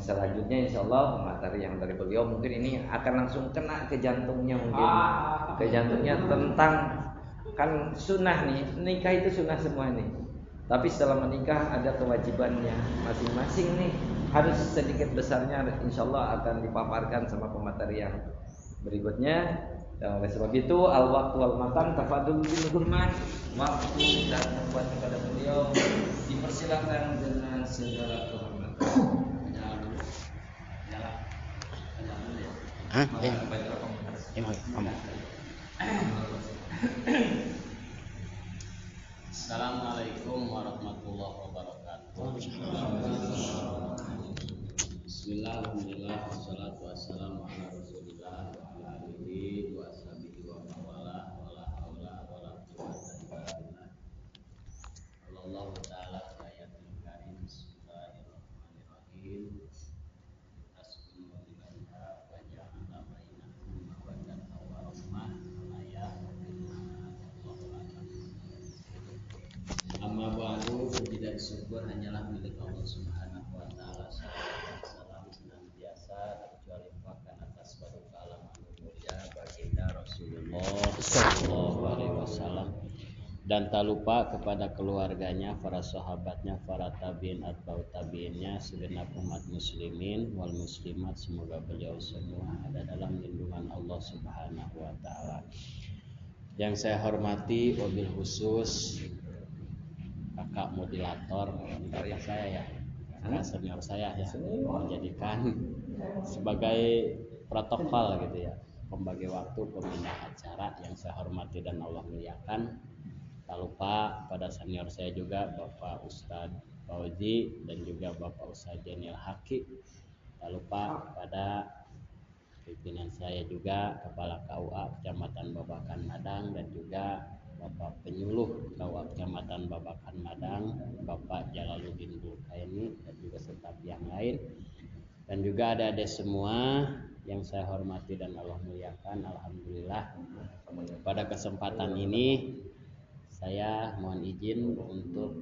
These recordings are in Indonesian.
selanjutnya insya Allah materi yang dari beliau mungkin ini akan langsung kena ke jantungnya mungkin ke jantungnya tentang kan sunnah nih, nikah itu sunnah semua nih. Tapi setelah menikah ada kewajibannya masing-masing nih, harus sedikit besarnya insya Allah akan dipaparkan sama pemateri yang berikutnya. Dan oleh sebab itu al-waqtu wal makan tafadul bil hurmat, waktu dan tempat kepada beliau dipersilakan dengan segala kehormatan. Assalamualaikum warahmatullahi wabarakatuh. Bismillah, alhamdulillah, wassalatu wassalamu ala rasulillah wa ala alihi wa sahbihi wa mawala wa la hawla wa la quwwata illa billah. Allah ta'ala ayatul karim. Bismillahirrahmanirrahim. Asbunu ilaiha wa ja'ala bainakum mawaddatan wa rahmah wa amma ba'du, puji dan syukur hanyalah milik Allah Subhanahu wa taala. Salam senantiasa tercurahkan atas paduka alam mulia baginda Rasulullah sallallahu alaihi wasallam, dan tak lupa kepada keluarganya, para sahabatnya, para tabi'in atba'ut tabi'innya, segenap umat muslimin wal muslimat, semoga beliau semua ada dalam lindungan Allah Subhanahu wa taala. Yang saya hormati wabil khusus kakak moderator kakak saya ya, kakak senior saya ya, menjadikan sebagai protokol gitu ya, pembagi waktu, pemindah acara yang saya hormati dan Allah muliakan. Tak lupa pada senior saya juga Bapak Ustadz Fauzi dan juga Bapak Ustadz Daniel Haki. Tak lupa pada pimpinan saya juga Kepala KUA Kecamatan Babakan Madang dan juga Bapak Penyuluh KUA Kecamatan Babakan Madang, Bapak Jalaluddin Bulkaini dan juga staf yang lain, dan juga adik-adik semua yang saya hormati dan Allah muliakan. Alhamdulillah pada kesempatan ini saya mohon izin untuk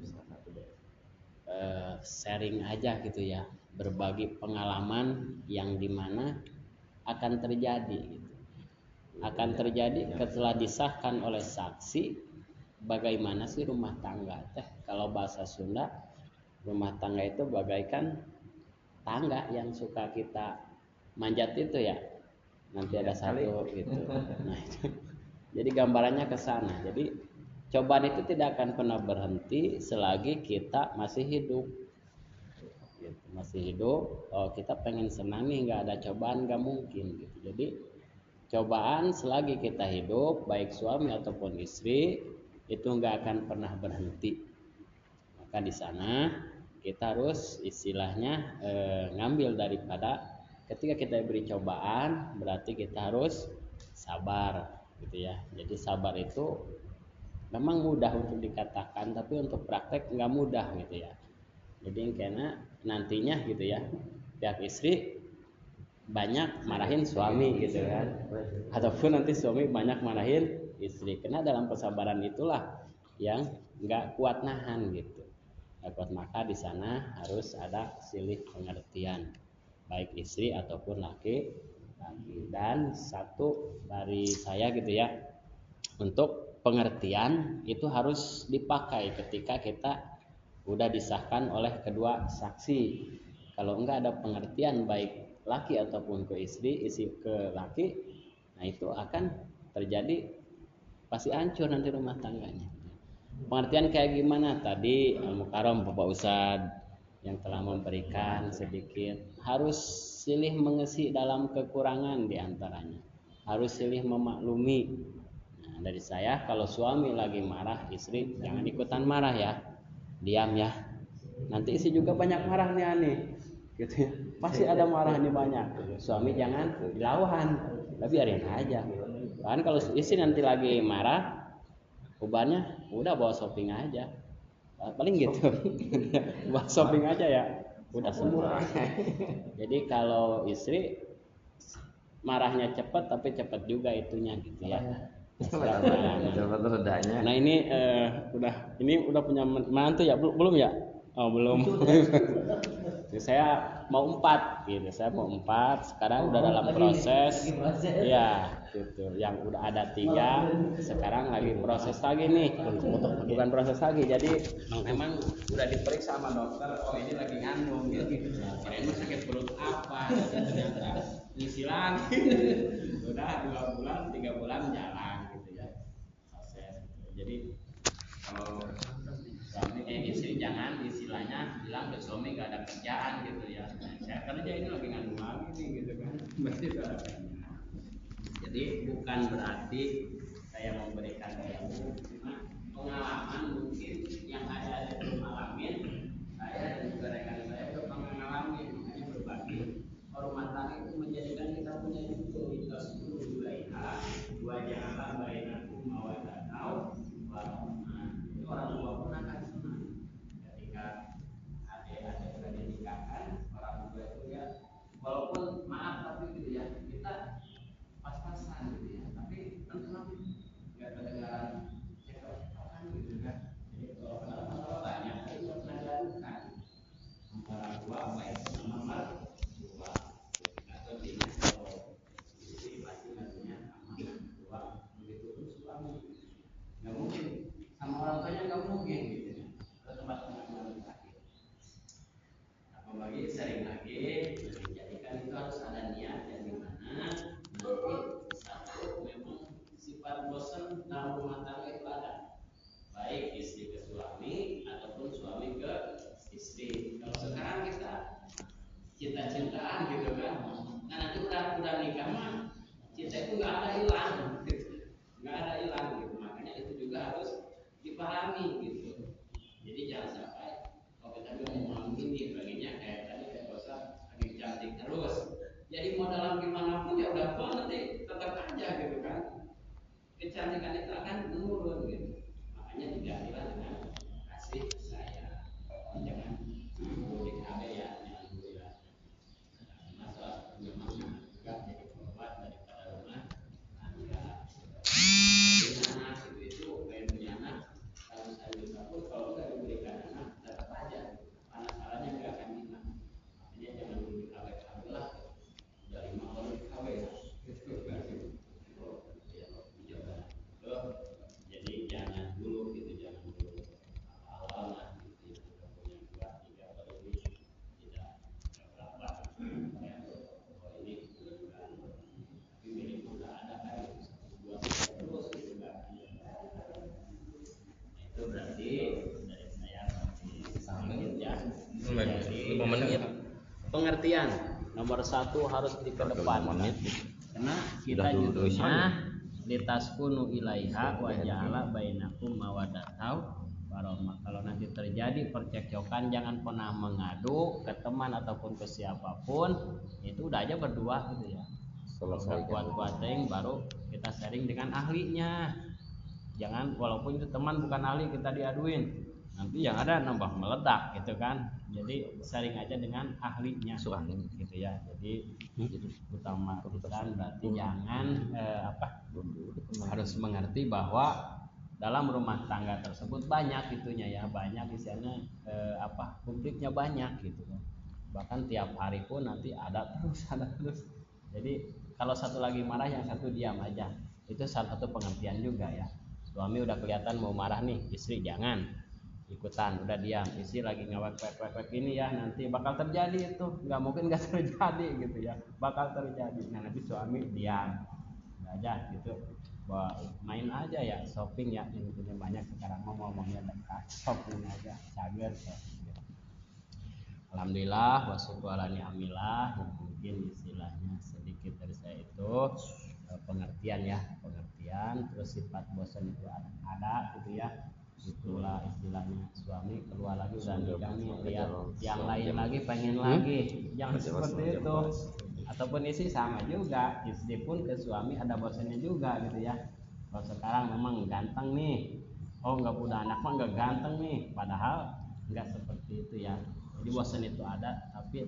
sharing aja gitu ya, berbagi pengalaman yang dimana akan terjadi gitu. Akan terjadi setelah disahkan oleh saksi, bagaimana sih rumah tangga teh. Kalau bahasa Sunda, rumah tangga itu bagaikan tangga yang suka kita manjat itu ya, nanti ada satu gitu. Nah itu. Jadi gambarannya ke sana. Jadi cobaan itu tidak akan pernah berhenti selagi kita masih hidup. Gitu. Masih hidup, kita pengen senang nih, nggak ada cobaan nggak mungkin gitu. Jadi cobaan selagi kita hidup, baik suami ataupun istri, itu nggak akan pernah berhenti. Maka di sana kita harus istilahnya ngambil daripada ketika kita beri cobaan, berarti kita harus sabar gitu ya. Jadi sabar itu memang mudah untuk dikatakan, tapi untuk praktek nggak mudah gitu ya. Jadi karena nantinya gitu ya, pihak istri banyak marahin suami gitu kan, ataupun nanti suami banyak marahin istri. Karena dalam kesabaran itulah yang nggak kuat nahan gitu. Nggak kuat, maka di sana harus ada silih pengertian, baik istri ataupun laki. Dan satu dari saya gitu ya, untuk pengertian itu harus dipakai ketika kita udah disahkan oleh kedua saksi. Kalau enggak ada pengertian baik laki ataupun ke istri, istri ke laki, nah itu akan terjadi pasti hancur nanti rumah tangganya. Pengertian kayak gimana tadi Al-Mukarram Bapak Ustadz yang telah memberikan sedikit, harus silih mengisi dalam kekurangan diantaranya, harus silih memaklumi. Nah, dari saya kalau suami lagi marah, istri jangan ikutan marah ya, diam ya. Nanti istri juga banyak marah nih aneh gitu ya. Pasti ada marah nih banyak. Suami jangan dilawan, tapi biarin aja. Kan kalau istri nanti lagi marah, ubannya udah bawa shopping aja. Paling gitu. Bawa shopping aja ya. Udah semua. Jadi kalau istri marahnya cepat tapi cepat juga itunya gitu ya. Nah ini udah punya menantu ya, belum ya? Oh belum. saya mau 4 gitu, saya mau 4 sekarang udah dalam proses ya gitu, yang udah ada 3 sekarang lagi proses lagi nih, bukan proses lagi, jadi memang udah diperiksa sama dokter, oh ini lagi ngandung gitu, kirain mah sakit perut apa, ternyata ngisi lagi udah 2 bulan 3 bulan jalan gitu ya proses gitu. Jadi kalau suami istri jangan istilahnya bilang ke suami gak ada kerjaan gitu ya, saya kerja ini lagi ngandung lagi nih gitu kan, berarti itu ada kerjaan. Jadi bukan berarti saya memberikan ilmu, cuma pengalaman mungkin yang ada belum alamin, saya dan juga rekan saya udah pernah ngalamin, makanya berbagi rumah tangga itu menjadikan kita punya judul kita 10 wilayah wajah Allah bainakum mawaddah warahmah. Itu orang tua pun akan senang ketika adik-adik sudah dinikahkan, orang tua itu ya walaupun maaf tapi gitu ya kita pas-pasan gitu ya, tapi tentu nggak kedengaran cekak-cekakan gitu kan. Jadi kalau ada masalah banyak itu pernah dilakukan orang tua baik sama mertua atau dinas kalau istri pasti nantinya sama mertua, begitu pun suami nggak mungkin sama orang tuanya nggak mungkin gitu ya, ke tempat-tempat yang terakhir. Apalagi sering lagi jadikan itu harus ada niat yang dimana nanti satu memang sifat bosan dalam rumah tangga itu ada, baik istri ke suami ataupun suami ke istri. Kalau sekarang kita cinta-cintaan gitu kan, nah nanti udah nikah mah cinta itu nggak ada hilang nggak ada hilang gitu, makanya itu juga harus dipahami gitu. Jadi jangan sampai kalau kita bilang mau gini baginya kayak tadi kayak bosan lagi cantik terus, jadi mau dalam gimana pun ya udah tua nanti tetap aja gitu kan, kecantikan itu akan menurun gitu. Makanya digantilah dengan kasih sayang, jangan mudik ada ya, jangan mudik. Masa memang juga jadi korban daripada rumah tangga. Jadi anak itu kayak punya anak, kalau saya bisa pun kalau nggak diberikan anak tetap aja masalahnya nggak akan hilang. Makanya jangan dulu kawin lah, dari 5 tahun kawin itu jadi jangan dulu gitu, jangan dulu awal lah gitu, kita punya 2, 3 baru tidak berapa oh ini bukan, tapi milik udah ada kan 1, 2, 3 terus gitu kan. Itu berarti dari saya sedikit ya. Jadi 5 menit pengertian nomor 1 harus dikedepankan karena kita judulnya litaskunu ilaiha wa ja'ala bainakum mawaddatan warahmah. Kalau nanti terjadi percekcokan jangan pernah mengadu ke teman ataupun ke siapapun, itu udah aja berdua gitu ya. Selesai kuat-kuat baru kita sharing dengan ahlinya. Jangan walaupun itu teman bukan ahli kita diaduin, nanti yang ada nambah meledak gitu kan. Jadi sharing aja dengan ahlinya gitu ya. Jadi utama pisan berarti jangan harus mengerti bahwa dalam rumah tangga tersebut banyak itunya ya, banyak misalnya konfliknya banyak gitu kan. Bahkan tiap hari pun nanti ada terus. Jadi kalau satu lagi marah yang satu diam aja, itu salah satu pengertian juga ya. Suami udah kelihatan mau marah nih, istri jangan ikutan, udah diam. Istri lagi ngewek ini ya, nanti bakal terjadi itu, nggak mungkin nggak terjadi gitu ya, bakal terjadi. Nah nanti suami diam, nggak aja gitu. Main aja ya, shopping ya, intinya banyak sekarang ngomongnya dekat, shopping aja, cager. Alhamdulillah wasyukurani amilah, mungkin istilahnya sedikit dari saya itu pengertian ya, terus sifat bosan itu ada gitu ya, itulah istilahnya suami keluar lagi udah nikah nih, lihat yang lain lagi pengen lagi, jangan seperti itu. Ataupun istri sama juga, istri pun ke suami ada bosannya juga gitu ya. Kalau sekarang memang ganteng nih, oh nggak punya anak mah nggak ganteng nih, padahal nggak seperti itu ya. Jadi bosan itu ada, tapi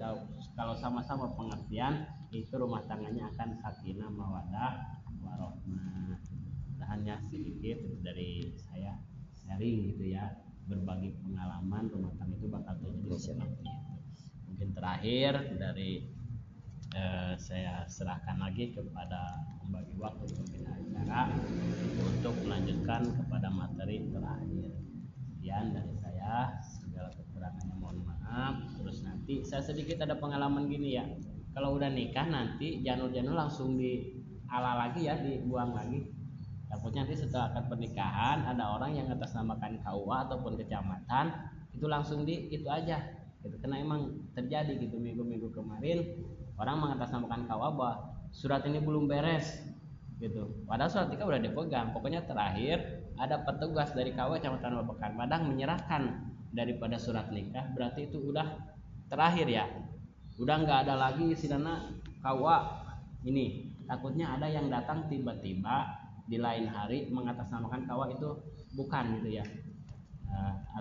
kalau sama-sama pengertian itu rumah tangganya akan sakinah mawaddah warahmah. Hanya sedikit dari saya sharing gitu ya, berbagi pengalaman rumah tangga itu bakal terjadi seperti itu. Mungkin mungkin terakhir dari saya serahkan lagi kepada pembagi waktu pembina acara untuk melanjutkan kepada materi terakhir. Sekian dari saya, segala kekurangannya mohon maaf. Terus nanti saya sedikit ada pengalaman gini ya, kalau udah nikah nanti janur-janur langsung diala lagi ya, dibuang lagi. Takutnya nanti setelah akad pernikahan ada orang yang atasnamakan KUA ataupun kecamatan itu langsung itu aja gitu. Karena emang terjadi gitu minggu-minggu kemarin orang mengatasnamakan KUA bahwa surat ini belum beres gitu. Padahal surat nikah udah dipegang. Pokoknya terakhir ada petugas dari KUA Kecamatan Babakan Padang menyerahkan daripada surat nikah, berarti itu udah terakhir ya. Udah nggak ada lagi istilahnya KUA ini. Takutnya ada yang datang tiba-tiba di lain hari mengatasnamakan KUA itu bukan gitu ya.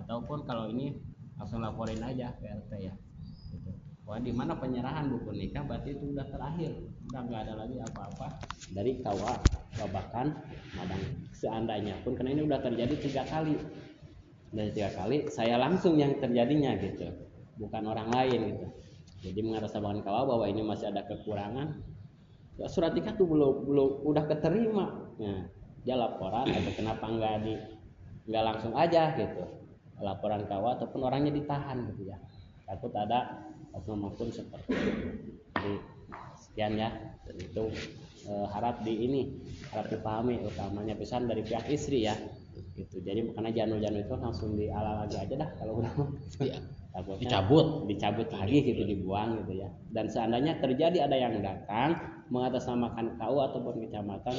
Ataupun kalau ini langsung laporin aja ke RT ya. Gitu. Wah, di mana penyerahan buku nikah berarti itu udah terakhir, udah nggak ada lagi apa-apa dari KUA Babakan Padang. Seandainya pun karena ini udah terjadi 3 kali, dari 3 kali saya langsung yang terjadinya gitu, bukan orang lain gitu. Jadi mengatasnamakan KUA bahwa ini masih ada kekurangan, ya, surat nikah tuh belum udah keterima. Nah, dia laporan atau kenapa nggak langsung aja gitu laporan KUA ataupun orangnya ditahan gitu ya. Takut ada oknum-oknum seperti itu. Jadi sekian ya, dan itu harap dipahami utamanya pesan dari pihak istri ya gitu. Jadi makanya janur-janur itu langsung diala lagi aja dah kalau udah ya. Dicabut lagi gitu, dibuang gitu ya. Dan seandainya terjadi ada yang datang mengatasnamakan KUA ataupun kecamatan,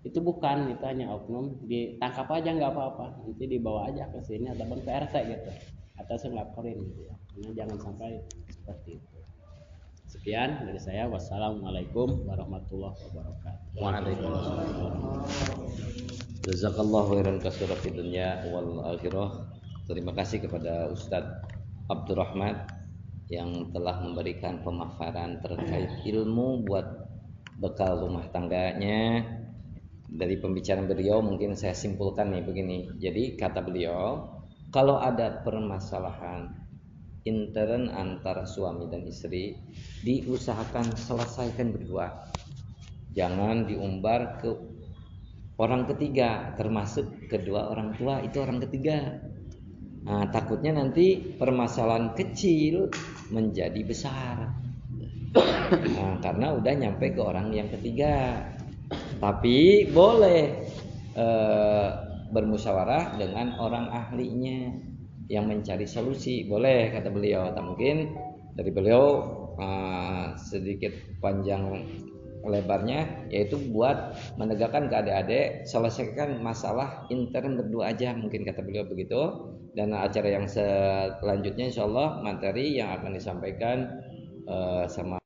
itu bukan, itu hanya oknum, ditangkap aja nggak apa-apa, nanti dibawa aja ke sini ataupun ke RT gitu, atau ngelaporin gitu ya. Karena jangan sampai seperti itu. Sekian dari saya, wassalamualaikum warahmatullahi wabarakatuh. Waalaikumsalam. Jazakallahu khairan katsiran fid dunya wal akhirah. Terima kasih kepada Ustadz Abdurrahman yang telah memberikan pemaparan terkait ilmu buat bekal rumah tangganya. Dari pembicaraan beliau mungkin saya simpulkan nih begini. Jadi kata beliau, kalau ada permasalahan intern antara suami dan istri, diusahakan selesaikan berdua. Jangan diumbar ke orang ketiga, termasuk kedua orang tua, itu orang ketiga. Nah, takutnya nanti permasalahan kecil menjadi besar. Nah, karena udah nyampe ke orang yang ketiga. Tapi boleh bermusyawarah dengan orang ahlinya yang mencari solusi, boleh kata beliau. Tak mungkin dari beliau sedikit panjang lebarnya, yaitu buat menegakkan ke adik-adik, selesaikan masalah intern berdua aja, mungkin kata beliau begitu. Dan acara yang selanjutnya insyaallah materi yang akan disampaikan sama